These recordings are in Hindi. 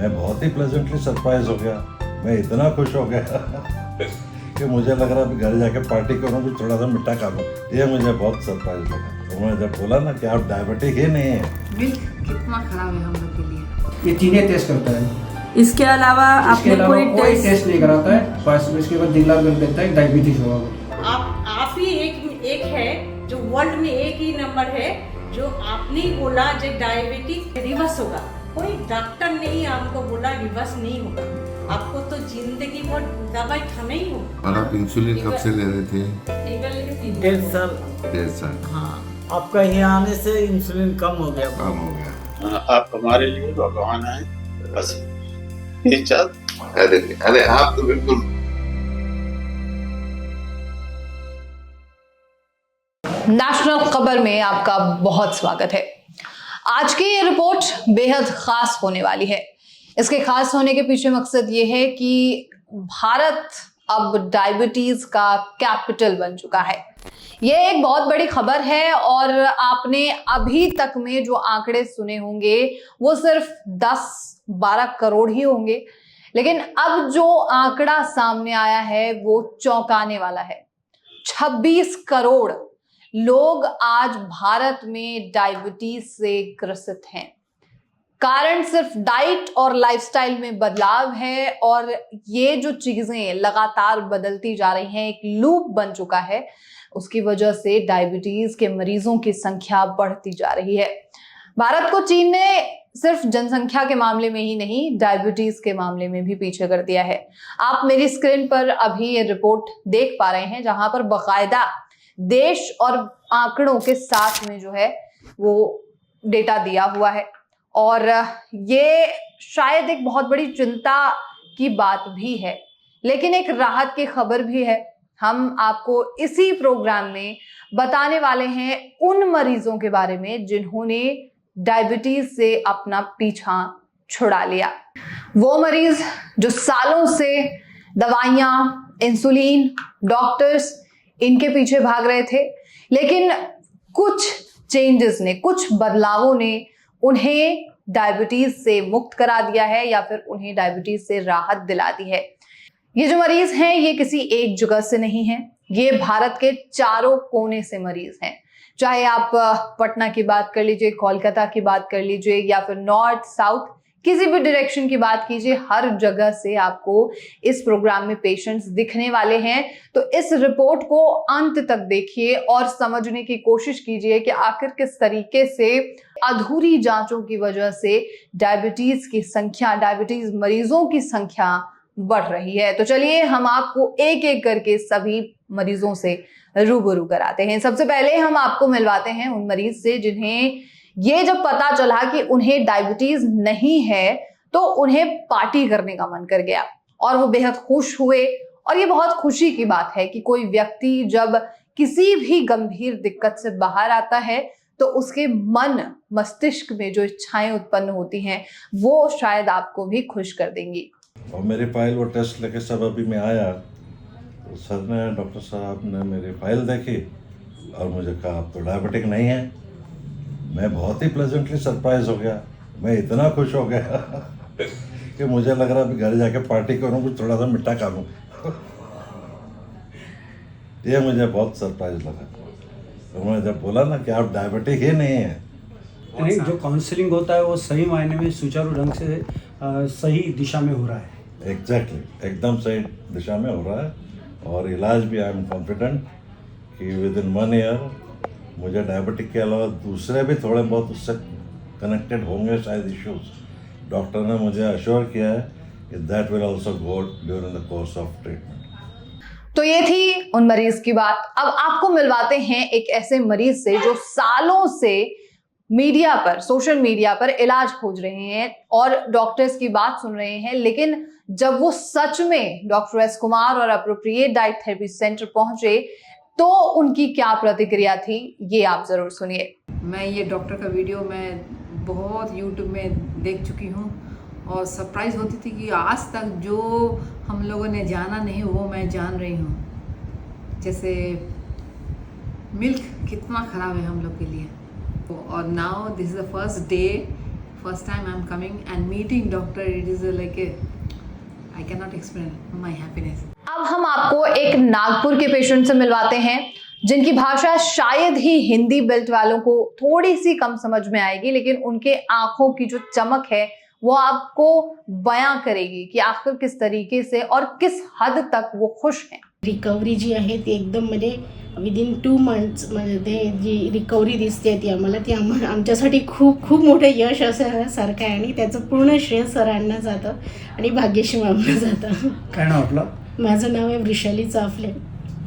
मैं बहुत ही प्लेजेंटली सरप्राइज हो गया। मैं इतना खुश हो गया कि मुझे लग रहा है घर जाके पार्टी करूँ, भी थोड़ा सा मिठा खा लूँ। ये मुझे बहुत सरप्राइज लगा। उन्होंने जब बोला ना कि आप डायबिटिक ही नहीं है। मिल्क कितना खराब है हम लोग के लिए। ये तीनों टेस्ट करता है। इसके अलावा आपने कोई टेस्ट नहीं कराता है, बस इसके बाद डिक्लेयर कर देता है डायबिटीज होगा। आप ही एक है जो वर्ल्ड में एक ही नंबर है जो आपने ही बोला जो डायबिटिक रिवर्स होगा। कोई डॉक्टर ने हमको बोला रिवर्स नहीं होगा, आपको तो जिंदगी भर दवाई खाना ही होगा। और आप इंसुलिन कब से ले रहे थे? 1.5 साल। हाँ, आपका यहाँ आने से इंसुलिन कम हो गया। आप हमारे लिए भगवान हैं, बस ये चाहते। अरे आप तो बिल्कुल। नेशनल खबर में आपका बहुत स्वागत है। आज की ये रिपोर्ट बेहद खास होने वाली है। इसके खास होने के पीछे मकसद ये है कि भारत अब डायबिटीज का कैपिटल बन चुका है। ये एक बहुत बड़ी खबर है और आपने अभी तक में जो आंकड़े सुने होंगे वो सिर्फ 10-12 करोड़ ही होंगे, लेकिन अब जो आंकड़ा सामने आया है वो चौंकाने वाला है। 26 करोड़ लोग आज भारत में डायबिटीज से ग्रसित हैं। कारण सिर्फ डाइट और लाइफस्टाइल में बदलाव है और ये जो चीजें लगातार बदलती जा रही हैं, एक लूप बन चुका है। उसकी वजह से डायबिटीज के मरीजों की संख्या बढ़ती जा रही है। भारत को चीन ने सिर्फ जनसंख्या के मामले में ही नहीं, डायबिटीज के मामले में भी पीछे कर दिया है। आप मेरी स्क्रीन पर अभी ये रिपोर्ट देख पा रहे हैं, जहां पर बाकायदा देश और आंकड़ों के साथ में जो है वो डेटा दिया हुआ है। और ये शायद एक बहुत बड़ी चिंता की बात भी है, लेकिन एक राहत की खबर भी है। हम आपको इसी प्रोग्राम में बताने वाले हैं उन मरीजों के बारे में जिन्होंने डायबिटीज से अपना पीछा छुड़ा लिया। वो मरीज जो सालों से दवाइयां, इंसुलिन, डॉक्टर्स इनके पीछे भाग रहे थे, लेकिन कुछ चेंजेस ने, कुछ बदलावों ने उन्हें डायबिटीज से मुक्त करा दिया है या फिर उन्हें डायबिटीज से राहत दिला दी है। ये जो मरीज हैं ये किसी एक जगह से नहीं है, ये भारत के चारों कोने से मरीज हैं। चाहे आप पटना की बात कर लीजिए, कोलकाता की बात कर लीजिए या फिर नॉर्थ साउथ किसी भी डायरेक्शन की बात कीजिए, हर जगह से आपको इस प्रोग्राम में पेशेंट्स दिखने वाले हैं। तो इस रिपोर्ट को अंत तक देखिए और समझने की कोशिश कीजिए कि आखिर किस तरीके से अधूरी जांचों की वजह से डायबिटीज की संख्या, डायबिटीज मरीजों की संख्या बढ़ रही है। तो चलिए हम आपको एक एक करके सभी मरीजों से रूबरू कराते हैं। सबसे पहले हम आपको मिलवाते हैं उन मरीज से जिन्हें ये जब पता चला कि उन्हें डायबिटीज नहीं है तो उन्हें पार्टी करने का मन कर गया और वो बेहद खुश हुए। और ये बहुत खुशी की बात है कि कोई व्यक्ति जब किसी भी गंभीर दिक्कत से बाहर आता है तो उसके मन मस्तिष्क में जो इच्छाएं उत्पन्न होती हैं वो शायद आपको भी खुश कर देंगी। और मेरी फाइल वो टेस्ट लेके सब अभी मैं आया तो सर ने, डॉक्टर साहब ने मेरी फाइल देखी और मुझे कहा आप तो डायबिटिक नहीं है। मैं बहुत ही प्लेजेंटली सरप्राइज हो गया। मैं इतना खुश हो गया कि मुझे लग रहा है घर जाके पार्टी करूँ, कुछ थोड़ा सा मिठा खा लूँ। ये मुझे बहुत सरप्राइज लगा। उन्होंने जब बोला ना कि आप डायबिटिक ही नहीं है। नहीं, जो काउंसलिंग होता है वो सही मायने में सुचारू ढंग से सही दिशा में हो रहा है। एग्जैक्टली, एकदम सही दिशा में हो रहा है। और इलाज भी आई एम कॉन्फिडेंट कि विद इन 1 ईयर मुझे डायबिटिक के अलावा दूसरे भी थोड़े बहुत उससे कनेक्टेड होंगे शायद इश्यूज। डॉक्टर ने मुझे अश्योर किया है कि that will also go during the course of treatment. तो ये थी उन मरीज की बात। अब आपको मिलवाते हैं एक ऐसे मरीज से जो सालों से मीडिया पर, सोशल मीडिया पर इलाज खोज रहे हैं और डॉक्टर्स की बात सुन रहे हैं, लेकिन जब वो सच में डॉक्टर एस कुमार और अप्रोप्रिएट डाइट थेरेपी सेंटर पहुंचे तो उनकी क्या प्रतिक्रिया थी, ये आप जरूर सुनिए। मैं ये डॉक्टर का वीडियो मैं बहुत यूट्यूब में देख चुकी हूँ और सरप्राइज होती थी कि आज तक जो हम लोगों ने जाना नहीं वो मैं जान रही हूँ। जैसे मिल्क कितना ख़राब है हम लोग के लिए। और now this is the first day first time I'm coming and meeting doctor. It is like a, I cannot explain my happiness. अब हम आपको एक नागपुर के पेशेंट से मिलवाते हैं जिनकी भाषा शायद ही हिंदी बेल्ट वालों को थोड़ी सी कम समझ में आएगी, लेकिन उनके आंखों की जो चमक है वो आपको बयां करेगी कि आखिर किस तरीके से और किस हद तक वो खुश हैं। रिकव्हरी जी आहे ती एकदम म्हणजे विदिन 2 months मध्ये जी रिकव्हरी दिसते ती आम्हाला आमच्यासाठी खूप खूप मोठं यश असल्यासारखं आहे आणि त्याचं पूर्ण श्रेय सरांना जातं आणि भाग्यश्री मॅमना जातं। काय नाव आपलं? माझं नाव आहे वृषाली चाफले,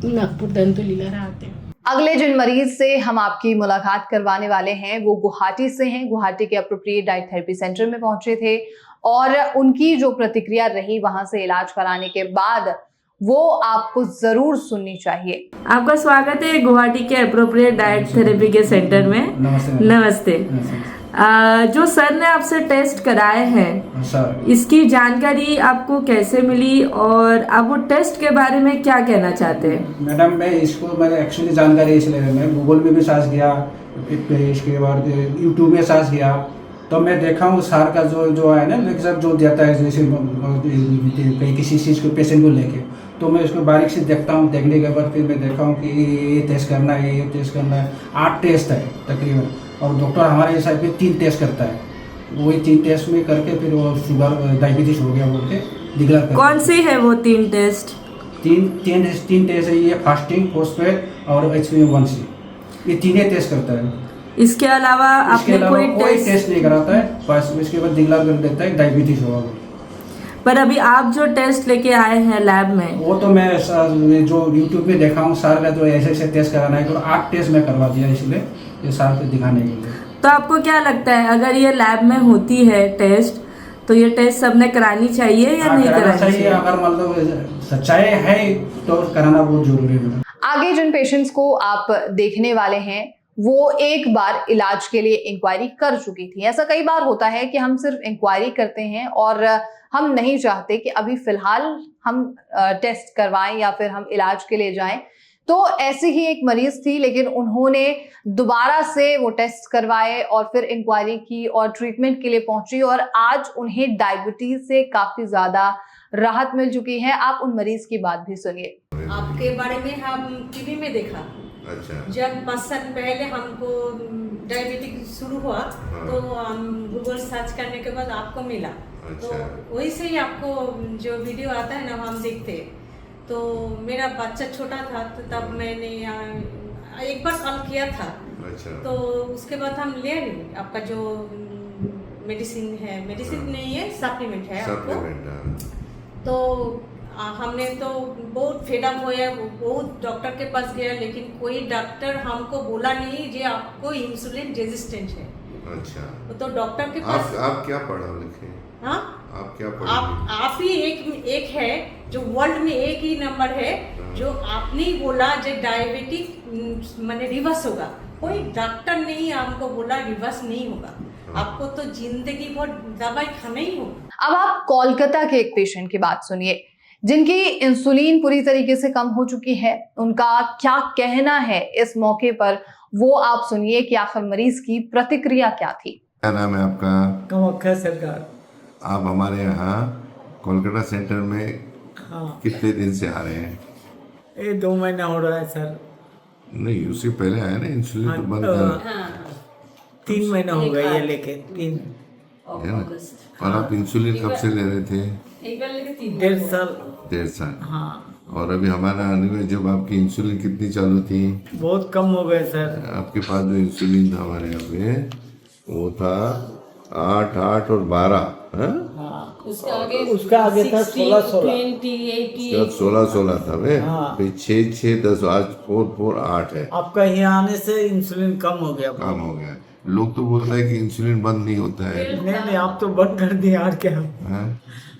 नागपूर दंतुलीला राहते। अगले जिन मरीज से हम आपकी मुलाकात करवाने वाले हैं वो गुवाहाटी से हैं। गुवाहाटी के अप्रोप्रिएट डाइट थेरेपी सेंटर में पहुंचे थे और उनकी जो प्रतिक्रिया रही वहां से इलाज कराने के बाद वो आपको जरूर सुननी चाहिए। आपका स्वागत है गुवाहाटी के अप्रोप्रिएट डाइट थेरेपी के सेंटर में। नमस्ते। जो सर ने आपसे टेस्ट कराए हैं इसकी जानकारी आपको कैसे मिली और आप वो टेस्ट के बारे में क्या कहना चाहते हैं? मैडम मैंने एक्चुअली जानकारी इसलिए मैं गूगल में भी सर्च किया, इसके बाद यूट्यूब में सर्च किया, तो मैं देखा हूँ सार का जो है ना लेक्चर जो देता है, जैसे कहीं किसी चीज़ को पेशेंट को लेके, तो मैं इसको बारीक से देखता हूँ। देखने के बाद फिर मैं देखा हूँ कि ये टेस्ट करना है, ये टेस्ट करना है। 8 टेस्ट है तकरीबन, और डॉक्टर हमारे हिसाब से 3 टेस्ट करता है। वही 3 टेस्ट में करके फिर वो शुगर डायबिटीज हो गया बोल के डिक्लेयर करता है। कौन सी है वो 3 टेस्ट? 3 टेस्ट है, ये फास्टिंग, फोस्फेट और HbA1c, ये तीनों टेस्ट करता है। इसके अलावा आपने कोई टेस्ट नहीं कराता है, बस इसके बाद डिक्लेयर कर देता है डायबिटीज होगा। पर अभी आप जो टेस्ट लेके आए हैं लैब में, वो तो मैं जो यूट्यूब पे देखा हूँ सार का जो ऐसे टेस्ट कराना है, तो 8 टेस्ट मैं करवा दिया इसलिए ये सार को दिखाने के लिए। तो आपको क्या लगता है अगर ये लैब में होती है टेस्ट तो ये टेस्ट सबने करानी चाहिए या नहीं करानी चाहिए? अगर मतलब सच्चाई है तो कराना बहुत जरूरी है। आगे जिन पेशेंट्स को आप देखने वाले हैं वो एक बार इलाज के लिए इंक्वायरी कर चुकी थी। ऐसा कई बार होता है कि हम सिर्फ इंक्वायरी करते हैं और हम नहीं चाहते कि अभी फिलहाल हम टेस्ट करवाएं या फिर हम इलाज के लिए जाएं। तो ऐसी ही एक मरीज थी, लेकिन उन्होंने दोबारा से वो टेस्ट करवाए और फिर इंक्वायरी की और ट्रीटमेंट के लिए पहुंची और आज उन्हें डायबिटीज से काफी ज्यादा राहत मिल चुकी है। आप उन मरीज की बात भी सुनिए। आपके बारे में हम टीवी में देखा। अच्छा। जब 5 साल पहले हमको डायबिटीज शुरू हुआ तो हम गूगल सर्च करने के बाद आपको मिला। अच्छा। तो वही से ही आपको जो वीडियो आता है ना हम देखते। तो मेरा बच्चा छोटा था तो तब मैंने एक बार कॉल किया था। अच्छा। तो उसके बाद हम ले लिए आपका जो मेडिसिन है, मेडिसिन नहीं है सप्लीमेंट है आपको। तो हमने तो बहुत फेडअप हुआ, बहुत डॉक्टर के पास गया, लेकिन कोई डॉक्टर हमको बोला नहीं कि आपको इंसुलिन रेजिस्टेंट है। अच्छा। तो डॉक्टर के पास आप क्या पढ़ा लिखे? हाँ, आप क्या आप ही एक है जो वर्ल्ड में एक ही नंबर है जो आपने ही बोला जो डायबिटिक माने रिवर्स होगा। कोई डॉक्टर नहीं हमको बोला रिवर्स नहीं होगा, आपको तो जिंदगी भर दवाई खाना ही होगा। अब आप कोलकाता के एक पेशेंट की बात सुनिए जिनकी इंसुलिन पूरी तरीके से कम हो चुकी है। उनका क्या कहना है इस मौके पर वो आप सुनिए कि आखिर मरीज की प्रतिक्रिया क्या थी। क्या नाम है आपका? कमक्खा सरकार। आप हमारे यहाँ कोलकाता सेंटर में कितने दिन से आ रहे हैं? ये 2 महीना हो रहा है सर। नहीं, उससे पहले आए ना, इंसुलिन तो बंद था। 3 महीना हो गया ये लेके, 3 है ना। और आप इंसुलिन कब से ले रहे थे? 1.5 साल। 1.5 साल। हाँ। और अभी हमारा आने में जब आपकी इंसुलिन कितनी चालू थी? बहुत कम हो गए सर। आपके पास जो इंसुलिन था हमारे यहाँ पे वो था 8, 8 और 12। उसका आगे था 16, 16 था वे। फिर 6, 6, 10, आज 4, 4, 8 है। आपका यहाँ आने से इंसुलिन कम हो गया। कम हो गया। लोग तो बोलते हैं कि इंसुलिन बंद नहीं होता है। नहीं, आप तो बंद कर दिए यार। क्या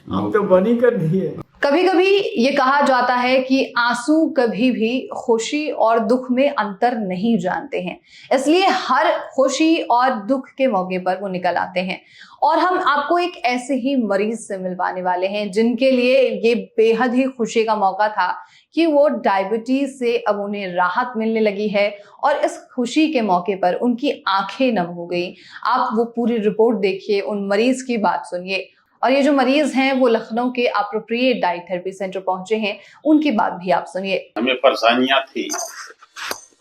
आप तो बंद ही कर दिए। कभी कभी ये कहा जाता है कि आंसू कभी भी खुशी और दुख में अंतर नहीं जानते हैं, इसलिए हर खुशी और दुख के मौके पर वो निकल आते हैं। और हम आपको एक ऐसे ही मरीज से मिलवाने वाले हैं जिनके लिए ये बेहद ही खुशी का मौका था कि वो डायबिटीज से अब उन्हें राहत मिलने लगी है और इस खुशी के मौके पर उनकी आंखें नम हो गई। आप वो पूरी रिपोर्ट देखिए, उन मरीज की बात सुनिए। और ये जो मरीज हैं वो लखनऊ के अप्रोप्रिएट डाइट थेरेपी सेंटर पहुंचे हैं, उनकी बात भी आप सुनिए। हमें परेशानियां थी,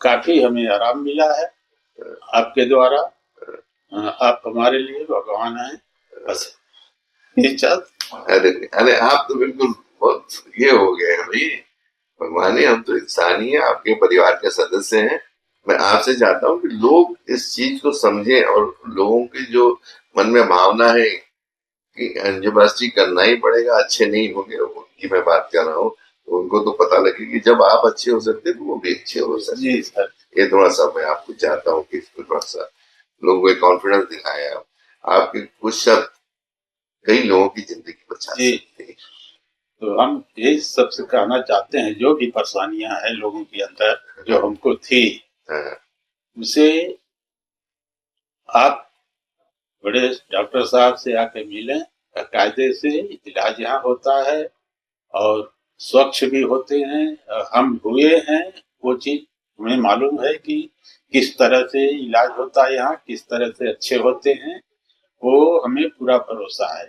काफी हमें आराम मिला है आपके द्वारा। आप हमारे लिए भगवान हैं, बस ये चाहते। अरे आप तो बिल्कुल बहुत ये हो गए भाई, भगवान हम तो इंसान ही है, आपके परिवार के सदस्य हैं। मैं आपसे चाहता हूँ कि लोग इस चीज को समझें और लोगों की जो मन में भावना है कि एंजियोप्लास्टी करना ही पड़ेगा, अच्छे नहीं होंगे उनकी मैं बात कर रहा हूँ, तो उनको तो पता लगे कि जब आप अच्छे हो सकते तो वो भी अच्छे हो सकते। जी सर, ये थोड़ा सा मैं आपको चाहता हूँ कि थोड़ा सा लोगों को कॉन्फिडेंस दिखाएं। आपके कुछ शब्द कई लोगों की जिंदगी बचा सकते हैं। तो हम यही सबसे कहना चाहते हैं, जो भी परेशानियां हैं लोगों के अंदर जो हमको थी, उसे आप बड़े डॉक्टर साहब से आके मिलें। कायदे से इलाज यहाँ होता है और स्वच्छ भी होते हैं। हम हुए हैं, वो चीज हमें मालूम है कि किस तरह से इलाज होता है यहाँ, किस तरह से अच्छे होते हैं, वो हमें पूरा भरोसा है।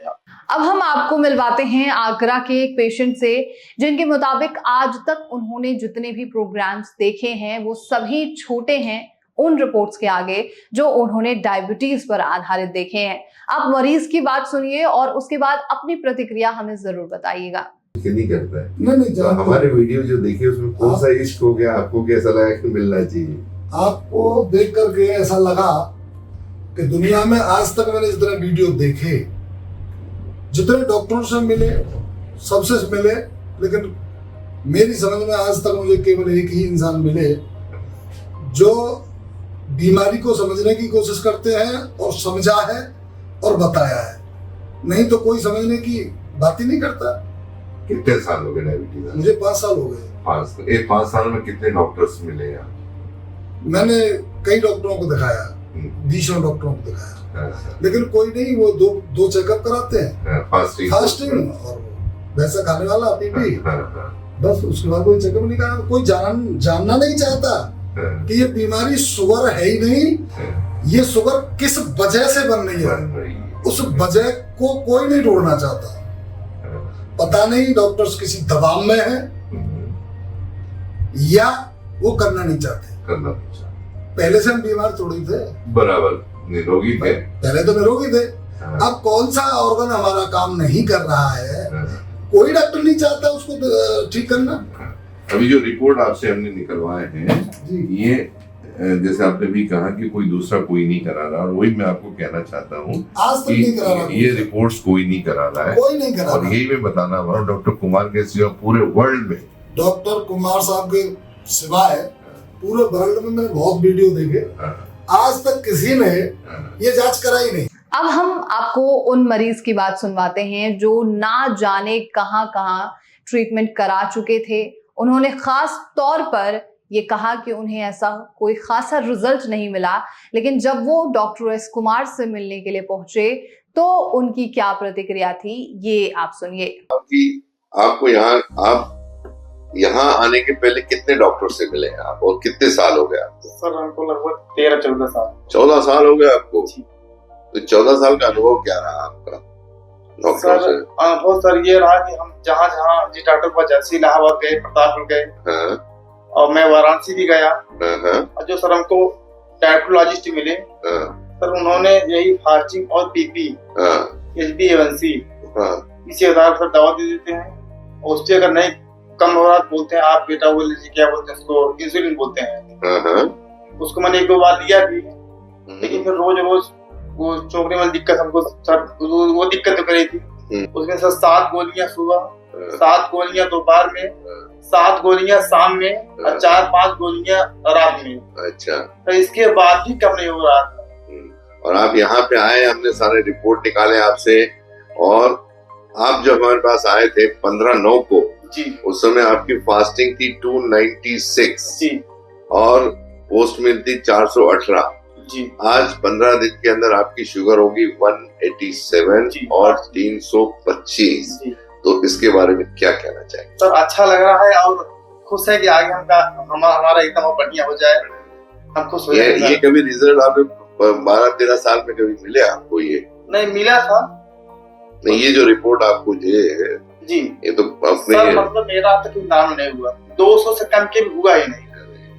अब हम आपको मिलवाते हैं आगरा के एक पेशेंट से, जिनके मुताबिक आज तक उन्होंने जितने भी प्रोग्राम्स देखे हैं वो सभी छोटे हैं उन रिपोर्ट्स के आगे जो उन्होंने डायबिटीज पर आधारित देखे हैं। आप मरीज की बात सुनिए और उसके बाद अपनी प्रतिक्रिया हमें जरूर बताइएगा। नहीं करता है नहीं तो हमारे वीडियो जो देखे उसमें कौन सा इश्क हो गया, आपको कैसा लगा कि मिलना चाहिए? आपको देख करके ऐसा लगा कि दुनिया में आज तक मैंने जितने वीडियो देखे, जितने डॉक्टरों से मिले, सबसे मिले, लेकिन मेरी समझ में आज तक मुझे केवल एक ही इंसान मिले जो बीमारी को समझने की कोशिश करते हैं और समझा है और बताया है, नहीं तो कोई समझने की बात ही नहीं करता। कितने साल हो गए डायबिटीज? मुझे 5 साल हो गए। 5 साल में कितने डॉक्टर्स मिले आप? मैंने कई डॉक्टरों को दिखाया, 20 डॉक्टरों को दिखाया, लेकिन कोई नहीं। वो दो चेकअप कराते हैं, फास्टिंग और वैसा खाने वाला पीपी, बस उसके बाद कोई चेकअप नहीं करा। कोई जानना नहीं चाहता कि ये बीमारी शुगर है ही नहीं, ये शुगर किस वजह से बन रही है, उस वजह को कोई नहीं ढूंढना चाहता। पता नहीं डॉक्टर्स किसी दबाव में है या वो करना नहीं चाहते। पहले से हम बीमार थोड़ी थे, बराबर निरोगी थे, पहले तो निरोगी थे। अब कौन सा ऑर्गन हमारा काम नहीं कर रहा है, कोई डॉक्टर नहीं चाहता उसको ठीक करना। अभी जो रिपोर्ट आपसे हमने निकलवाए हैं, ये जैसे आपने भी कहा कि कोई दूसरा कोई नहीं करा रहा, और वही मैं आपको कहना चाहता हूँ आज तक नहीं करा रहा, ये रिपोर्ट्स कोई नहीं करा रहा है, कोई नहीं करा और रहा। यही मैं बताना वाला हूँ, डॉक्टर कुमार के सिवा पूरे वर्ल्ड में, डॉक्टर कुमार साहब के सिवाय पूरे वर्ल्ड में मैंने बहुत वीडियो देखे, आज तक किसी ने ये जांच कराई नहीं। अब हम आपको उन मरीज की बात सुनवाते हैं जो ना जाने कहां कहां ट्रीटमेंट करा चुके थे। उन्होंने खास तौर पर ये कहा कि उन्हें ऐसा कोई खासा रिजल्ट नहीं मिला, लेकिन जब वो डॉक्टर एस कुमार से मिलने के लिए पहुंचे तो उनकी क्या प्रतिक्रिया थी, ये आप सुनिए। आपको यहाँ आने के पहले कितने डॉक्टर से मिले हैं आप, और कितने साल हो गए आपको? सर हमको लगभग 13-14 साल। 14 साल हो गए आपको? तो 14 साल का अनुभव क्या रहा आपका डॉक्टर से? अनुभव सर ये रहा कि हम जहाँ जिस डॉक्टर के पास, जैसे इलाहाबाद गए, प्रतापगढ़ गए, और मैं वाराणसी भी गया, और जो सर हमको डायबिटोलॉजिस्ट मिले, सर उन्होंने यही फास्टिंग और पीपी, HbA1c इसी आधार पर दवा दे देते हैं, और उससे अगर नहीं कम हो रहा बोलते हैं आप बेटा वो लीजिए, क्या बोलते हैं उसको, इंसुलिन बोलते हैं। उसको मैंने 1-2 बार लिया भी, लेकिन फिर रोज वो चौकने वाली दिक्कत हमको सर, वो दिक्कत तो करी थी। उसमें सर 7 गोलियां सुबह, 7 गोलियां दोपहर में, 7 गोलियां शाम में, और 4-5 गोलियां रात में। अच्छा, तो इसके बाद भी कम नहीं हो रहा था। और आप यहाँ पे आए, हमने सारे रिपोर्ट निकाले आपसे, और आप जब हमारे पास आए थे 15/9 को जी, उस समय आपकी फास्टिंग थी 296 जी, और पोस्ट मिल थी 418। जी, आज 15 दिन के अंदर आपकी शुगर होगी 187 जी, और 325। जी। तो इसके बारे में क्या कहना चाहेंगे? सर अच्छा लग रहा है और खुश है कि आगे हमारा एकदम बढ़िया हो जाए। हम खुश हो जाएंगे। ये कभी रिजल्ट आपने 12-13 साल में कभी मिले आपको? ये नहीं मिला था। नहीं, ये जो रिपोर्ट आपको ये जी, ये तो अपने सर मतलब मेरा तक नाम नहीं हुआ, 200 से कम के भी हुआ ही नहीं।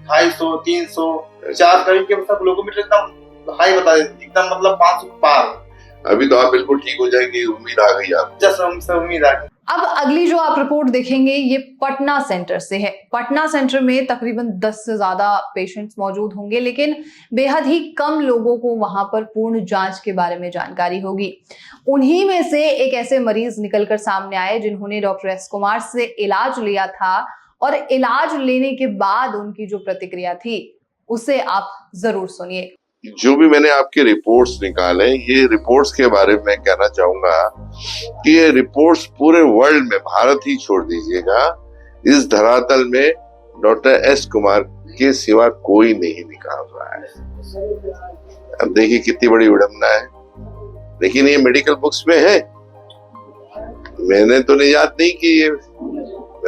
250, 300, 4 कभी के सब किलोमीटर एकदम हाई बता देते, एकदम मतलब 500 पार। अभी तो आप बिल्कुल ठीक हो जाएंगे, उम्मीद आ गई आप। जैसे हमसे उम्मीद आ गई। अब अगली जो आप रिपोर्ट देखेंगे ये पटना सेंटर से है। पटना सेंटर में तकरीबन 10 से ज्यादा पेशेंट्स मौजूद होंगे, लेकिन बेहद ही कम लोगों को वहां पर पूर्ण जांच के बारे में जानकारी होगी। उन्हीं में से एक ऐसे मरीज निकलकर सामने आए जिन्होंने डॉक्टर एस कुमार से इलाज लिया था, और इलाज लेने के बाद उनकी जो प्रतिक्रिया थी उसे आप जरूर सुनिए। जो भी मैंने आपके रिपोर्ट्स निकाले, ये रिपोर्ट्स के बारे में कहना चाहूंगा कि ये रिपोर्ट्स पूरे वर्ल्ड में, भारत ही छोड़ दीजिएगा, इस धरातल में डॉक्टर एस कुमार के सिवा कोई नहीं निकाल रहा है। अब देखिए कितनी बड़ी विडंबना है, लेकिन ये मेडिकल बुक्स में है। मैंने तो निजात नहीं की है।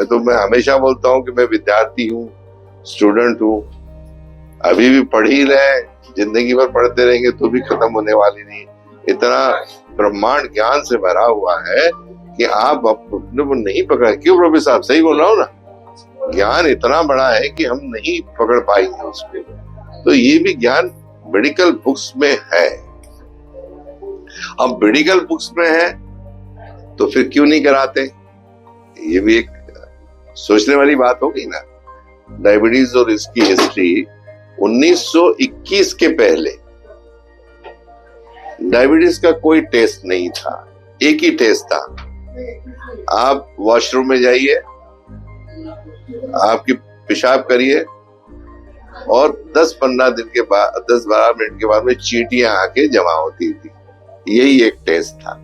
मैं हमेशा बोलता हूँ कि मैं विद्यार्थी हूँ, स्टूडेंट हूँ, अभी भी पढ़ ही रहे, जिंदगी भर पढ़ते रहेंगे तो भी खत्म होने वाली नहीं। इतना ब्रह्मांड ज्ञान से भरा हुआ है कि आप अपने को नहीं पकड़। क्यों प्रोफेसर साहब, सही बोल रहा हूँ ना? ज्ञान इतना बड़ा है कि हम नहीं पकड़ पाएंगे उसको। तो ये भी ज्ञान मेडिकल बुक्स में है। अब मेडिकल बुक्स में है तो फिर क्यों नहीं कराते? ये भी एक सोचने वाली बात होगी ना। डायबिटीज और इसकी हिस्ट्री 1921 के पहले डायबिटीज का कोई टेस्ट नहीं था, एक ही टेस्ट था। आप वॉशरूम में जाइए, आपकी पेशाब करिए और 10-15 दिन के बाद, 10-12 मिनट के बाद में चींटियां आके जमा होती थी। यही एक टेस्ट था।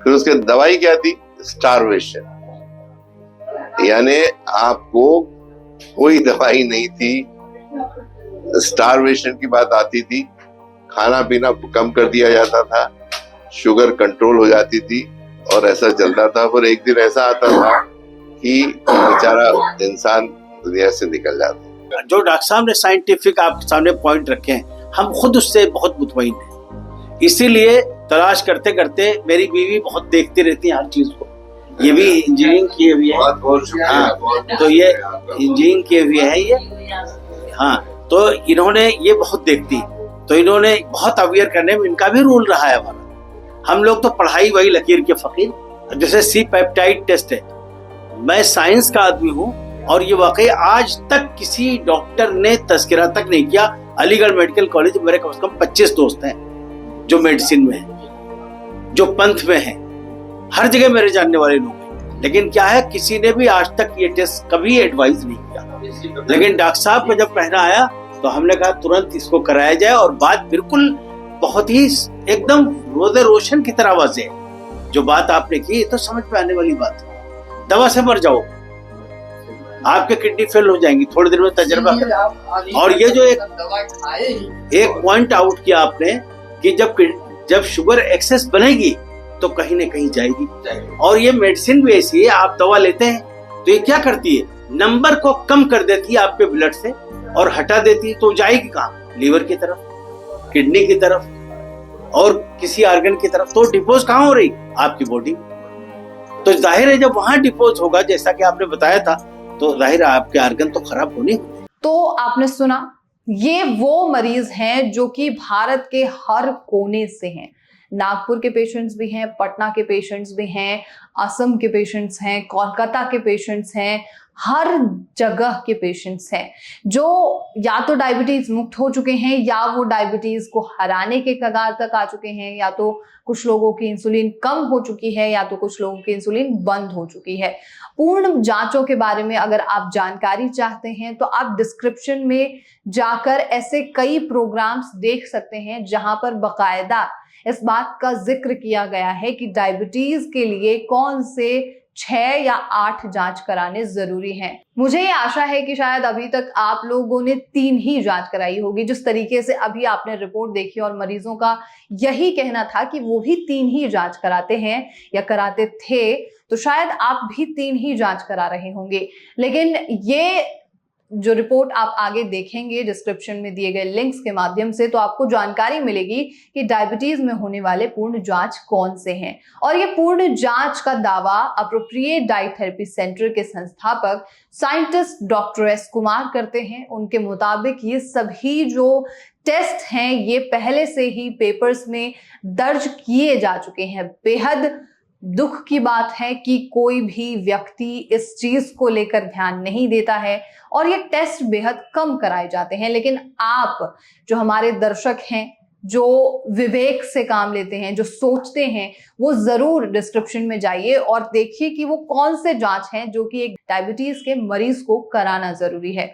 फिर उसके दवाई क्या थी? स्टारवेशन, यानी आपको कोई दवाई नहीं थी। स्टारवेशन की बात आती थी, खाना पीना कम कर दिया जाता था, शुगर कंट्रोल हो जाती थी और ऐसा चलता था। फिर एक दिन ऐसा आता था कि बेचारा इंसान दुनिया से निकल जाता। जो डॉक्टर साहब ने साइंटिफिक आपके सामने पॉइंट रखे हैं, हम खुद उससे बहुत मुतमईन हैं। इसीलिए तलाश करते करते मेरी बीवी बहुत देखती रहती है हर चीज को। ये भी इंजीनियरिंग किए हुए है। हाँ, तो ये इंजीनियरिंग किए हुए है ये। हाँ, तो इन्होंने ये बहुत देखती, तो इन्होंने बहुत अवेयर करने में इनका भी रोल रहा है हमारा। हम लोग तो पढ़ाई वही लकीर के फकीर। जैसे सी पेप्टाइड टेस्ट है, मैं साइंस का आदमी हूँ और ये वाकई आज तक किसी डॉक्टर ने तस्करा तक नहीं किया। अलीगढ़ मेडिकल कॉलेज मेरे कम से कम 25 दोस्त हैं जो मेडिसिन में हैं, जो पंथ में हैं, हर जगह मेरे जानने वाले लोग हैं। लेकिन क्या है, किसी ने भी आज तक ये टेस्ट कभी एडवाइस नहीं किया। लेकिन डॉक्टर साहब का जब कहना आया तो हमने कहा तुरंत इसको कराया जाए। और बात बिल्कुल बहुत ही एकदम रोज़े रोशन की तरह वाज़ेह है। जो बात आपने की तो समझ में आने वाली बात है। दवा से मर जाओ, आपके किडनी फेल हो जाएंगी, थोड़ी देर में तजर्बा करें। और ये जो एक पॉइंट आउट किया आपने कि जब शुगर एक्सेस बनेगी तो कहीं ना कहीं जाएगी। और ये मेडिसिन भी ऐसी है, आप दवा लेते हैं तो ये क्या करती है, नंबर को कम कर देती है आपके ब्लड से और हटा देती है। तो जाएगी कहाँ? लीवर की तरफ, किडनी की तरफ और किसी ऑर्गन की तरफ। तो डिपोज कहाँ हो रही? आपकी बॉडी। तो जाहिर है जब वहां डिपोज होगा, जैसा कि आपने बताया था, तो जाहिर है आपके ऑर्गन तो खराब होने। तो आपने सुना, ये वो मरीज हैं जो कि भारत के हर कोने से हैं। नागपुर के पेशेंट्स भी हैं, पटना के पेशेंट्स भी हैं, असम के पेशेंट्स हैं, कोलकाता के पेशेंट्स हैं, हर जगह के पेशेंट्स हैं जो या तो डायबिटीज मुक्त हो चुके हैं या वो डायबिटीज को हराने के कगार तक आ चुके हैं, या तो कुछ लोगों की इंसुलिन कम हो चुकी है या तो कुछ लोगों की इंसुलिन बंद हो चुकी है। पूर्ण जांचों के बारे में अगर आप जानकारी चाहते हैं तो आप डिस्क्रिप्शन में जाकर ऐसे कई प्रोग्राम्स देख सकते हैं जहां पर बकायदा इस बात का जिक्र किया गया है कि डायबिटीज के लिए कौन से 6 या 8 जांच कराने जरूरी हैं। मुझे ये आशा है कि शायद अभी तक आप लोगों ने 3 ही जांच कराई होगी। जिस तरीके से अभी आपने रिपोर्ट देखी और मरीजों का यही कहना था कि वो भी 3 ही जांच कराते हैं या कराते थे, तो शायद आप भी 3 ही जांच करा रहे होंगे। लेकिन ये जो रिपोर्ट आप आगे देखेंगे डिस्क्रिप्शन में दिए गए लिंक्स के माध्यम से, तो आपको जानकारी मिलेगी कि डायबिटीज में होने वाले पूर्ण जांच कौन से हैं। और ये पूर्ण जांच का दावा अप्रोप्रिएट डाइट थेरेपी सेंटर के संस्थापक साइंटिस्ट डॉक्टर एस कुमार करते हैं। उनके मुताबिक ये सभी जो टेस्ट हैं ये पहले से ही पेपर्स में दर्ज किए जा चुके हैं। बेहद दुख की बात है कि कोई भी व्यक्ति इस चीज को लेकर ध्यान नहीं देता है और ये टेस्ट बेहद कम कराए जाते हैं। लेकिन आप जो हमारे दर्शक हैं, जो विवेक से काम लेते हैं, जो सोचते हैं, वो जरूर डिस्क्रिप्शन में जाइए और देखिए कि वो कौन से जांच हैं जो कि एक डायबिटीज के मरीज को कराना जरूरी है।